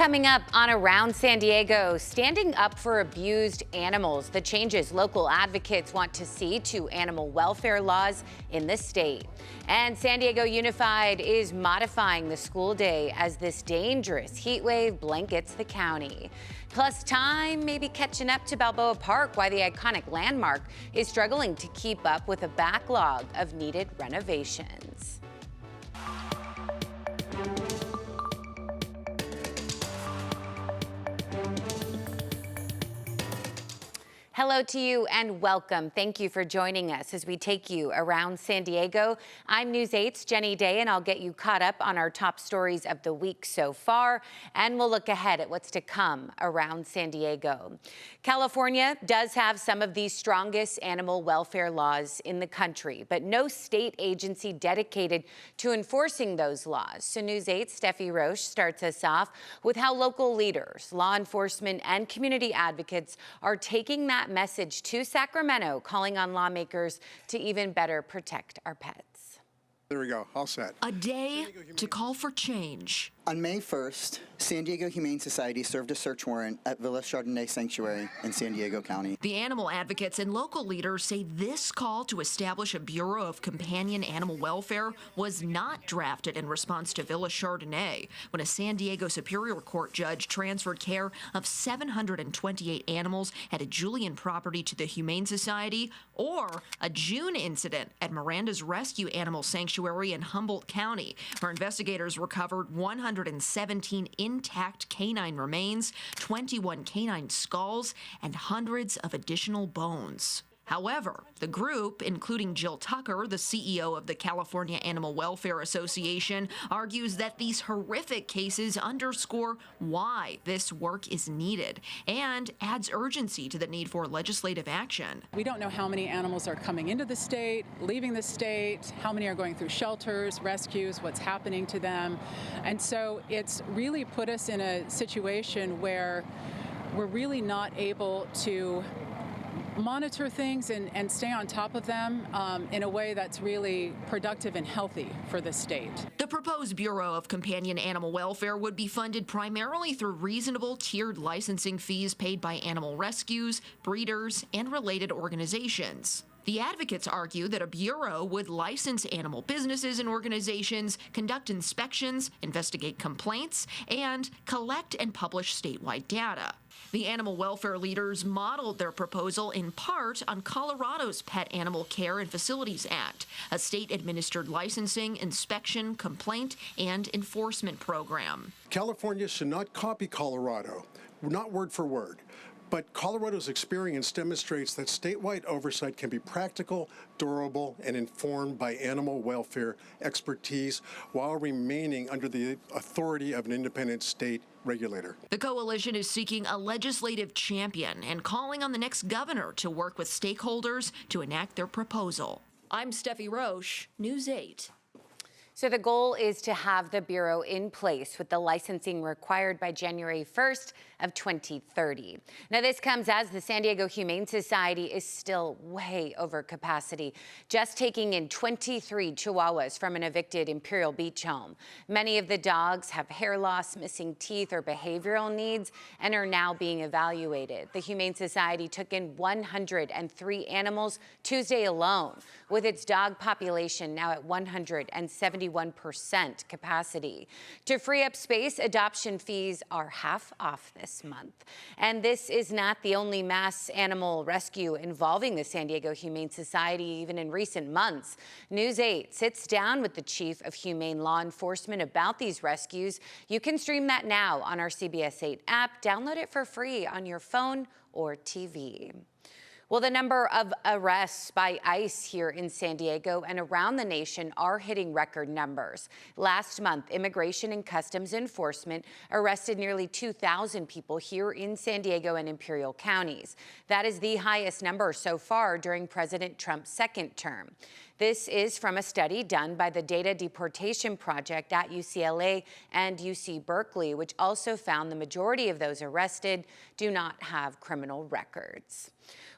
Coming up on Around San Diego, standing up for abused animals, the changes local advocates want to see to animal welfare laws in the state. And San Diego Unified is modifying the school day as this dangerous heat wave blankets the county. Plus, time may be catching up to Balboa Park, why the iconic landmark is struggling to keep up with a backlog of needed renovations. Hello to you and welcome. Thank you for joining us as we take you around San Diego. I'm News 8's Jenny Day, and I'll get you caught up on our top stories of the week so far, and we'll look ahead at what's to come around San Diego. California does have some of the strongest animal welfare laws in the country, but no state agency dedicated to enforcing those laws. So News 8's Steffi Roche starts us off with how local leaders, law enforcement, and community advocates are taking that message to Sacramento, calling on lawmakers to even better protect our pets. There we go, all set. A day to call for change. On May 1st, San Diego Humane Society served a search warrant at Villa Chardonnay Sanctuary in San Diego County. The animal advocates and local leaders say this call to establish a Bureau of Companion Animal Welfare was not drafted in response to Villa Chardonnay, when a San Diego Superior Court judge transferred care of 728 animals at a Julian property to the Humane Society, or a June incident at Miranda's Rescue Animal Sanctuary in Humboldt County, where investigators recovered 117 intact canine remains, 21 canine skulls, and hundreds of additional bones. However, the group, including Jill Tucker, the CEO of the California Animal Welfare Association, argues that these horrific cases underscore why this work is needed and adds urgency to the need for legislative action. We don't know how many animals are coming into the state, leaving the state, how many are going through shelters, rescues, what's happening to them. And so it's really put us in a situation where we're really not able to monitor things and stay on top of them in a way that's really productive and healthy for the state. The proposed Bureau of Companion Animal Welfare would be funded primarily through reasonable tiered licensing fees paid by animal rescues, breeders, and related organizations. The advocates argue that a bureau would license animal businesses and organizations, conduct inspections, investigate complaints, and collect and publish statewide data. The animal welfare leaders modeled their proposal in part on Colorado's Pet Animal Care and Facilities Act, a state-administered licensing, inspection, complaint, and enforcement program. California should not copy Colorado, not word for word. But Colorado's experience demonstrates that statewide oversight can be practical, durable, and informed by animal welfare expertise while remaining under the authority of an independent state regulator. The coalition is seeking a legislative champion and calling on the next governor to work with stakeholders to enact their proposal. I'm Steffi Roche, News 8. So the goal is to have the Bureau in place with the licensing required by January 1st of 2030. Now, this comes as the San Diego Humane Society is still way over capacity, just taking in 23 Chihuahuas from an evicted Imperial Beach home. Many of the dogs have hair loss, missing teeth, or behavioral needs and are now being evaluated. The Humane Society took in 103 animals Tuesday alone, with its dog population now at 171% capacity. To free up space, adoption fees are half off this month. And this is not the only mass animal rescue involving the San Diego Humane Society, even in recent months. News 8 sits down with the chief of humane law enforcement about these rescues. You can stream that now on our CBS 8 app. Download it for free on your phone or TV. Well, the number of arrests by ICE here in San Diego and around the nation are hitting record numbers. Last month, Immigration and Customs Enforcement arrested nearly 2,000 people here in San Diego and Imperial counties. That is the highest number so far during President Trump's second term. This is from a study done by the Data Deportation Project at UCLA and UC Berkeley, which also found the majority of those arrested do not have criminal records.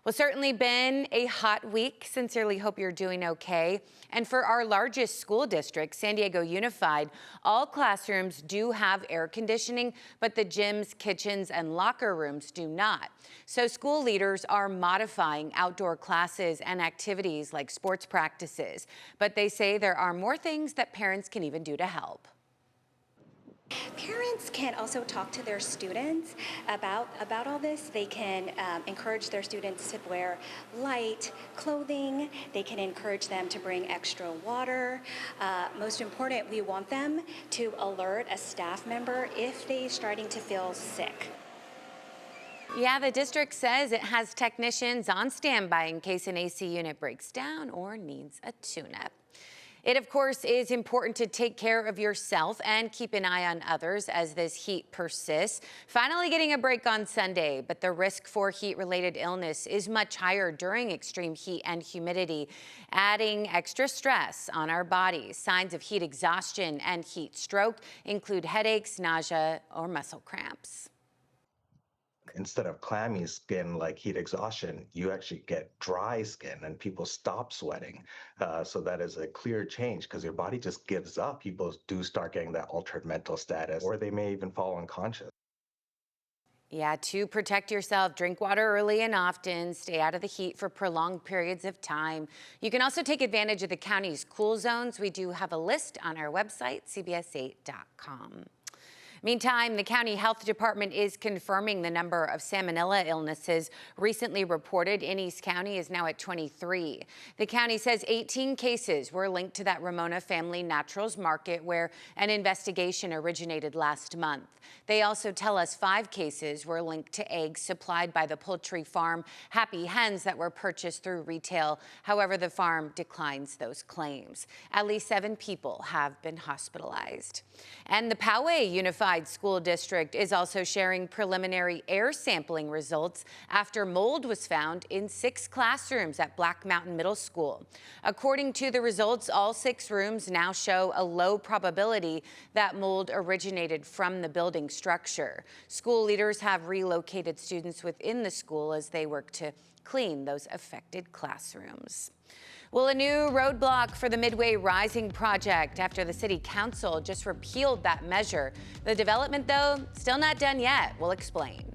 Well, certainly been a hot week. Sincerely hope you're doing okay. And for our largest school district, San Diego Unified, all classrooms do have air conditioning, but the gyms, kitchens, and locker rooms do not. So school leaders are modifying outdoor classes and activities like sports practices. But they say there are more things that parents can even do to help. Parents can also talk to their students about all this. They can encourage their students to wear light clothing. They can encourage them to bring extra water. Most important, we want them to alert a staff member if they're starting to feel sick. Yeah, the district says it has technicians on standby in case an AC unit breaks down or needs a tune-up. It, of course, is important to take care of yourself and keep an eye on others as this heat persists. Finally getting a break on Sunday, but the risk for heat-related illness is much higher during extreme heat and humidity, adding extra stress on our bodies. Signs of heat exhaustion and heat stroke include headaches, nausea, or muscle cramps. Instead of clammy skin like heat exhaustion, you actually get dry skin and people stop sweating. So that is a clear change because your body just gives up. People do start getting that altered mental status, or they may even fall unconscious. Yeah, to protect yourself, drink water early and often, stay out of the heat for prolonged periods of time. You can also take advantage of the county's cool zones. We do have a list on our website, cbs8.com. Meantime, the county health department is confirming the number of salmonella illnesses recently reported in East County is now at 23. The county says 18 cases were linked to that Ramona Family Naturals Market where an investigation originated last month. They also tell us 5 cases were linked to eggs supplied by the poultry farm Happy Hens that were purchased through retail. However, the farm declines those claims. At least 7 people have been hospitalized. And the Poway Unified School District is also sharing preliminary air sampling results after mold was found in 6 classrooms at Black Mountain Middle School. According to the results, all 6 rooms now show a low probability that mold originated from the building structure. School leaders have relocated students within the school as they work to clean those affected classrooms. Well, a new roadblock for the Midway Rising project after the city council just repealed that measure. The development, though, still not done yet. We'll explain.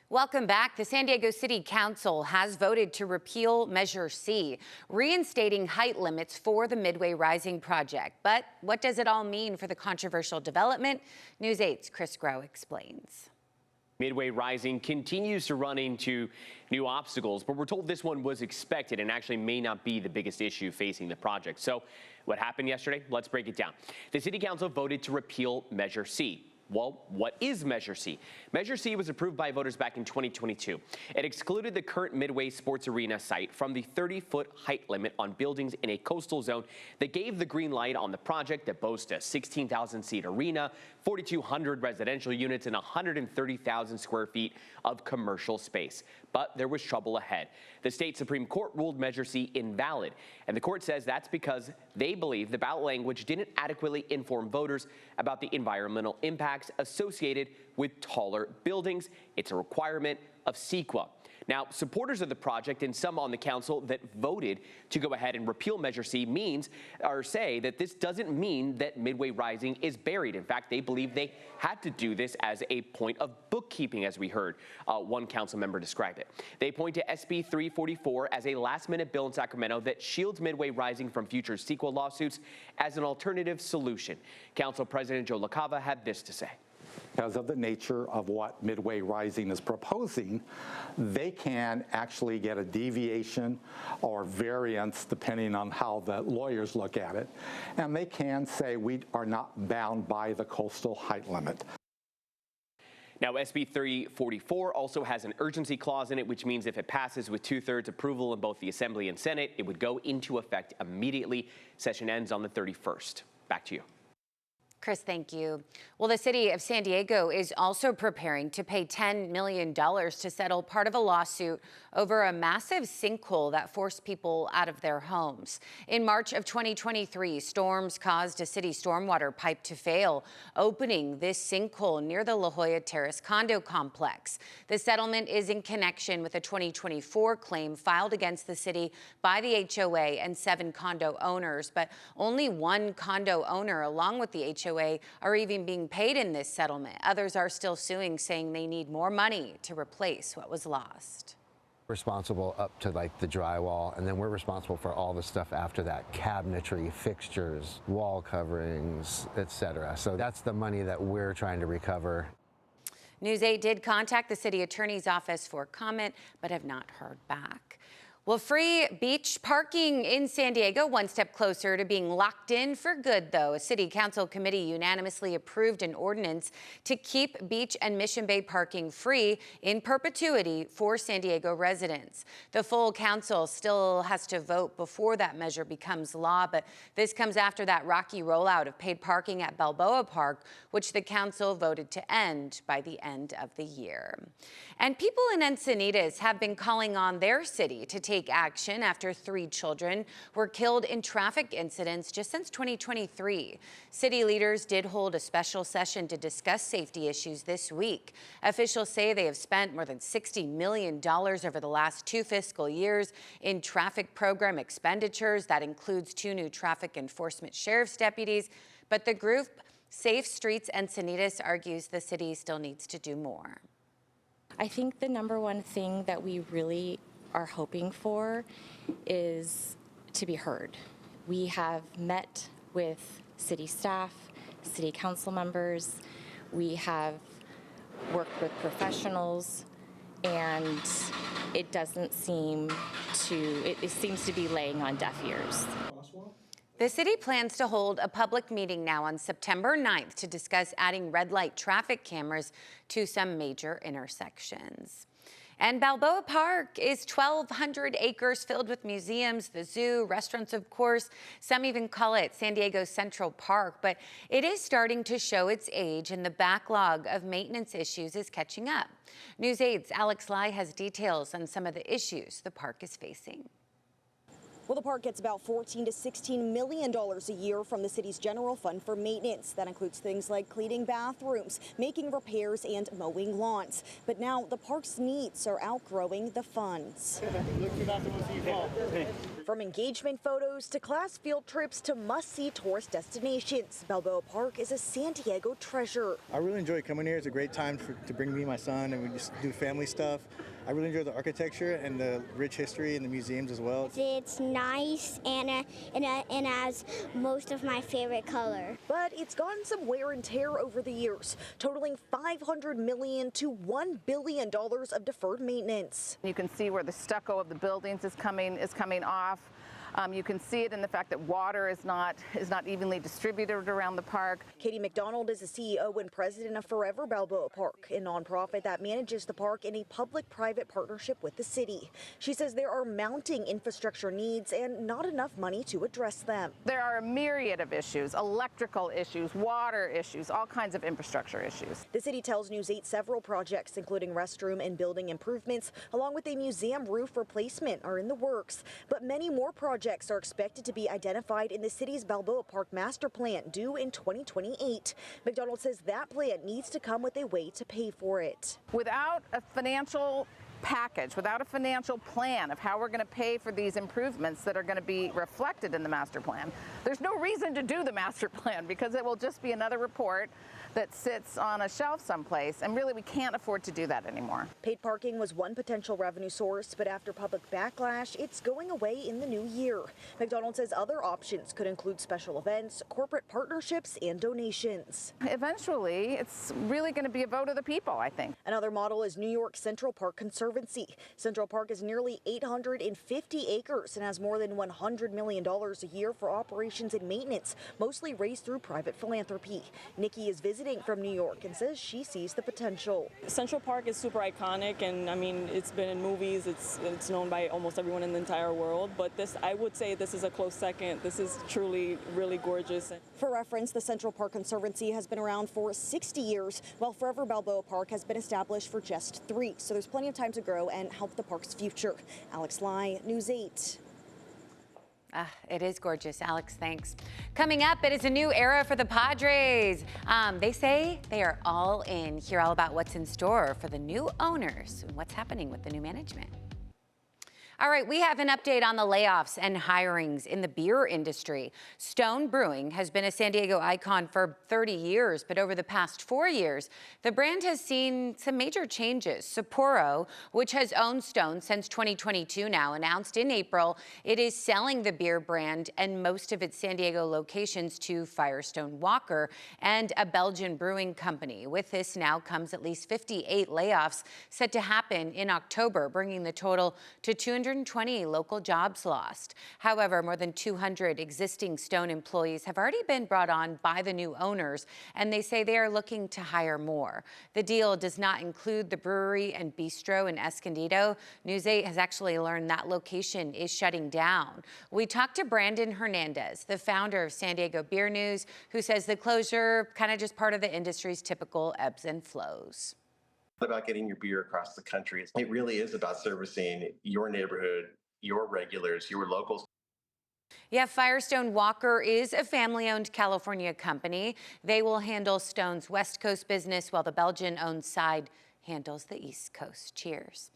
Welcome back. The San Diego City Council has voted to repeal Measure C, reinstating height limits for the Midway Rising project. But what does it all mean for the controversial development? News 8's Chris Groh explains. Midway Rising continues to run into new obstacles, but we're told this one was expected and actually may not be the biggest issue facing the project. So what happened yesterday? Let's break it down. The City Council voted to repeal Measure C. Well, what is Measure C? Measure C was approved by voters back in 2022. It excluded the current Midway Sports Arena site from the 30-foot height limit on buildings in a coastal zone that gave the green light on the project that boasts a 16,000-seat arena, 4,200 residential units, and 130,000 square feet of commercial space. But there was trouble ahead. The state Supreme Court ruled Measure C invalid, and the court says that's because they believe the ballot language didn't adequately inform voters about the environmental impacts associated with taller buildings. It's a requirement of CEQA. Now, supporters of the project and some on the council that voted to go ahead and repeal Measure C say that this doesn't mean that Midway Rising is buried. In fact, they believe they had to do this as a point of bookkeeping, as we heard one council member describe it. They point to SB 344 as a last-minute bill in Sacramento that shields Midway Rising from future CEQA lawsuits as an alternative solution. Council President Joe LaCava had this to say. Because of the nature of what Midway Rising is proposing, they can actually get a deviation or variance depending on how the lawyers look at it. And they can say we are not bound by the coastal height limit. Now, SB 344 also has an urgency clause in it, which means if it passes with 2/3 approval in both the Assembly and Senate, it would go into effect immediately. Session ends on the 31st. Back to you. Chris, thank you. Well, the city of San Diego is also preparing to pay $10 million to settle part of a lawsuit over a massive sinkhole that forced people out of their homes. In March of 2023, storms caused a city stormwater pipe to fail, opening this sinkhole near the La Jolla Terrace condo complex. The settlement is in connection with a 2024 claim filed against the city by the HOA and 7 condo owners, but only one condo owner, along with the HOA, are even being paid in this settlement. Others are still suing, saying they need more money to replace what was lost. Responsible up to like the drywall, and then we're responsible for all the stuff after that: cabinetry, fixtures, wall coverings, etc. So that's the money that we're trying to recover. News 8 did contact the city attorney's office for comment, but have not heard back. Well, free beach parking in San Diego, one step closer to being locked in for good, though. A city council committee unanimously approved an ordinance to keep beach and Mission Bay parking free in perpetuity for San Diego residents. The full council still has to vote before that measure becomes law, but this comes after that rocky rollout of paid parking at Balboa Park, which the council voted to end by the end of the year. And people in Encinitas have been calling on their city to take action after 3 children were killed in traffic incidents just since 2023. City leaders did hold a special session to discuss safety issues this week. Officials say they have spent more than $60 million over the last 2 fiscal years in traffic program expenditures. That includes 2 new traffic enforcement sheriff's deputies. But the group Safe Streets Encinitas argues the city still needs to do more. I think the number one thing that we really are hoping for is to be heard. We have met with city staff, city council members, we have worked with professionals, and it doesn't seem to, it seems to be laying on deaf ears. The city plans to hold a public meeting now on September 9th to discuss adding red light traffic cameras to some major intersections. And Balboa Park is 1,200 acres filled with museums, the zoo, restaurants, of course. Some even call it San Diego Central Park, but it is starting to show its age, and the backlog of maintenance issues is catching up. News 8's Alex Lai has details on some of the issues the park is facing. Well, the park gets about $14 to $16 million a year from the city's general fund for maintenance. That includes things like cleaning bathrooms, making repairs, and mowing lawns. But now the park's needs are outgrowing the funds. From engagement photos to class field trips to must-see tourist destinations, Balboa Park is a San Diego treasure. I really enjoy coming here. It's a great time to bring me and my son, and we just do family stuff. I really enjoy the architecture and the rich history and the museums as well. It's nice and has most of my favorite color. But it's gotten some wear and tear over the years, totaling $500 million to $1 billion of deferred maintenance. You can see where the stucco of the buildings is coming off. You can see it in the fact that water is not evenly distributed around the park. Katie McDonald is the CEO and president of Forever Balboa Park, a nonprofit that manages the park in a public-private partnership with the city. She says there are mounting infrastructure needs and not enough money to address them. There are a myriad of issues: electrical issues, water issues, all kinds of infrastructure issues. The city tells News 8 several projects, including restroom and building improvements, along with a museum roof replacement, are in the works. But many more projects are expected to be identified in the city's Balboa Park master plan, due in 2028. McDonald says that plan needs to come with a way to pay for it. Without a financial package, without a financial plan of how we're going to pay for these improvements that are going to be reflected in the master plan, there's no reason to do the master plan, because it will just be another report that sits on a shelf someplace, and really we can't afford to do that anymore. Paid parking was one potential revenue source, but after public backlash, it's going away in the new year. McDonald says other options could include special events, corporate partnerships, and donations. Eventually, it's really going to be a vote of the people, I think. Another model is New York Central Park Conservancy. Conservancy. Central Park is nearly 850 acres and has more than $100 million a year for operations and maintenance, mostly raised through private philanthropy. Nikki is visiting from New York and says she sees the potential. Central Park is super iconic, and I mean, it's been in movies, it's known by almost everyone in the entire world, but I would say this is a close second. This is truly really gorgeous. For reference, the Central Park Conservancy has been around for 60 years, while Forever Balboa Park has been established for just 3. So there's plenty of time to grow and help the park's future. Alex Lai, News 8. It is gorgeous, Alex, thanks. Coming up, it is a new era for the Padres. They say they are all in. Hear all about what's in store for the new owners and what's happening with the new management. All right, we have an update on the layoffs and hirings in the beer industry. Stone Brewing has been a San Diego icon for 30 years, but over the past 4 years, the brand has seen some major changes. Sapporo, which has owned Stone since 2022 now, announced in April it is selling the beer brand and most of its San Diego locations to Firestone Walker and a Belgian brewing company. With this now comes at least 58 layoffs set to happen in October, bringing the total to 220 local jobs lost. However, more than 200 existing Stone employees have already been brought on by the new owners, and they say they are looking to hire more. The deal does not include the brewery and bistro in Escondido. News 8 has actually learned that location is shutting down. We talked to Brandon Hernandez, the founder of San Diego Beer News, who says the closure kind of just part of the industry's typical ebbs and flows. About getting your beer across the country. It really is about servicing your neighborhood, your regulars, your locals. Yeah, Firestone Walker is a family-owned California company. They will handle Stone's West Coast business while the Belgian-owned side handles the East Coast. Cheers.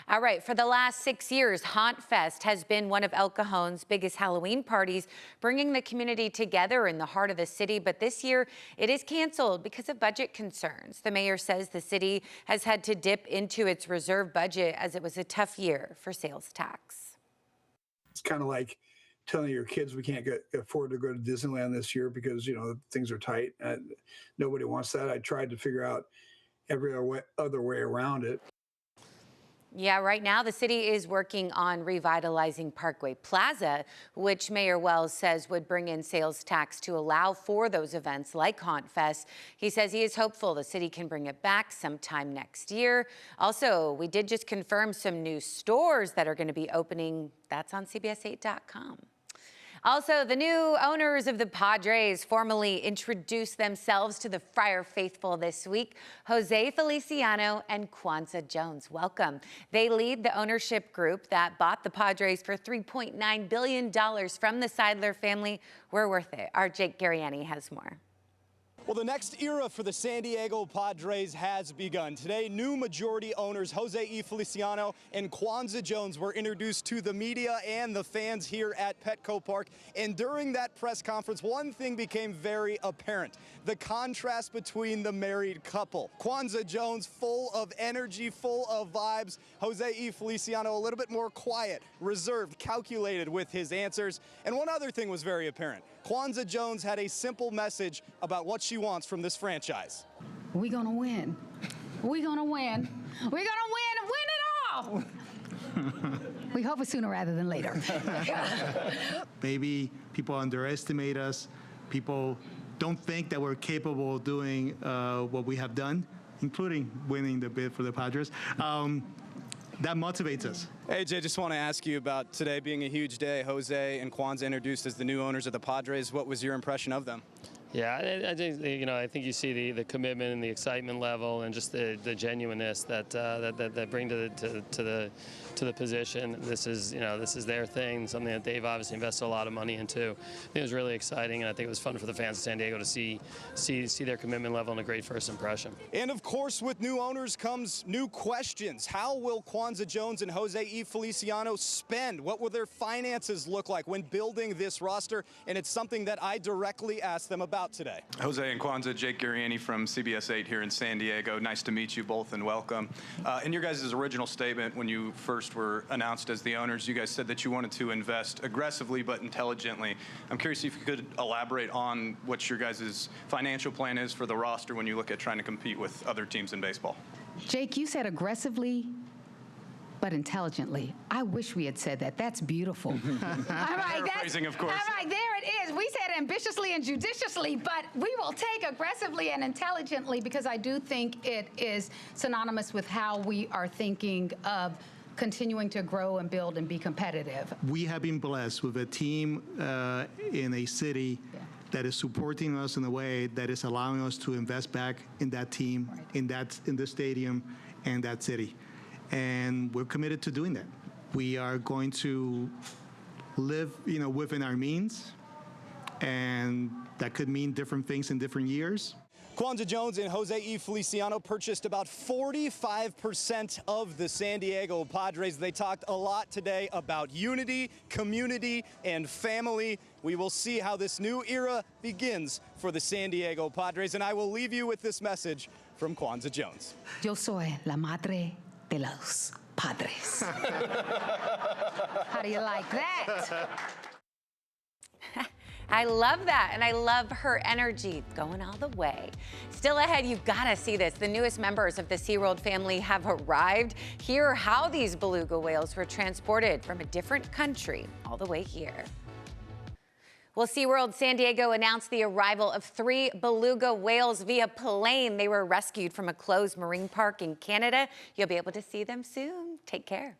All right, for the last 6 years, Hauntfest has been one of El Cajon's biggest Halloween parties, bringing the community together in the heart of the city. But this year, it is canceled because of budget concerns. The mayor says the city has had to dip into its reserve budget as it was a tough year for sales tax. It's kind of like telling your kids we can't afford to go to Disneyland this year because, things are tight. And nobody wants that. I tried to figure out every other way around it. Yeah, right now the city is working on revitalizing Parkway Plaza, which Mayor Wells says would bring in sales tax to allow for those events like Hauntfest. He says he is hopeful the city can bring it back sometime next year. Also, we did just confirm some new stores that are going to be opening. That's on CBS8.com. Also, the new owners of the Padres formally introduced themselves to the Friar faithful this week. Jose Feliciano and Kwanzaa Jones, welcome. They lead the ownership group that bought the Padres for $3.9 billion from the Seidler family. We're worth it. Our Jake Garriani has more. Well, the next era for the San Diego Padres has begun. Today, new majority owners Jose E. Feliciano and Kwanzaa Jones were introduced to the media and the fans here at Petco Park. And during that press conference, one thing became very apparent: the contrast between the married couple. Kwanzaa Jones, full of energy, full of vibes. Jose E. Feliciano, a little bit more quiet, reserved, calculated with his answers. And one other thing was very apparent. Kwanzaa Jones had a simple message about what she wants from this franchise. We're gonna win. We're gonna win. We're gonna win and win it all. We hope it's sooner rather than later. Maybe people underestimate us. People don't think that we're capable of doing what we have done, including winning the bid for the Padres. That motivates us. Hey, Jay, just want to ask you about today being a huge day. Jose and Kwanzaa introduced as the new owners of the Padres. What was your impression of them? Yeah, I think I think you see the commitment and the excitement level and just the genuineness that bring to the position. This is their thing, something that they've obviously invested a lot of money into. I think it was really exciting, and I think it was fun for the fans of San Diego to see their commitment level and a great first impression. And of course, with new owners comes new questions. How will Kwanzaa Jones and Jose E. Feliciano spend? What will their finances look like when building this roster? And it's something that I directly asked them about today. Jose and Kwanzaa, Jake Garriani from CBS 8 here in San Diego. Nice to meet you both and welcome. In your guys' original statement, when you first were announced as the owners, you guys said that you wanted to invest aggressively but intelligently. I'm curious if you could elaborate on what your guys' financial plan is for the roster when you look at trying to compete with other teams in baseball. Jake, you said aggressively but intelligently. I wish we had said that. That's beautiful. I'm like, Paraphrasing, of course. I'm like, there it is. We said ambitiously and judiciously, but we will take aggressively and intelligently, because I do think it is synonymous with how we are thinking of continuing to grow and build and be competitive. We have been blessed with a team in a city that is supporting us in a way that is allowing us to invest back in that team, in the stadium, and that city. And we're committed to doing that. We are going to live, within our means, and that could mean different things in different years. Kwanzaa Jones and Jose E. Feliciano purchased about 45% of the San Diego Padres. They talked a lot today about unity, community, and family. We will see how this new era begins for the San Diego Padres, and I will leave you with this message from Kwanzaa Jones. Yo soy la madre de los Padres. How do you like that? I love that, and I love her energy going all the way. Still ahead, you've got to see this. The newest members of the SeaWorld family have arrived. Hear how these beluga whales were transported from a different country all the way here. Well, SeaWorld San Diego announced the arrival of 3 beluga whales via plane. They were rescued from a closed marine park in Canada. You'll be able to see them soon. Take care.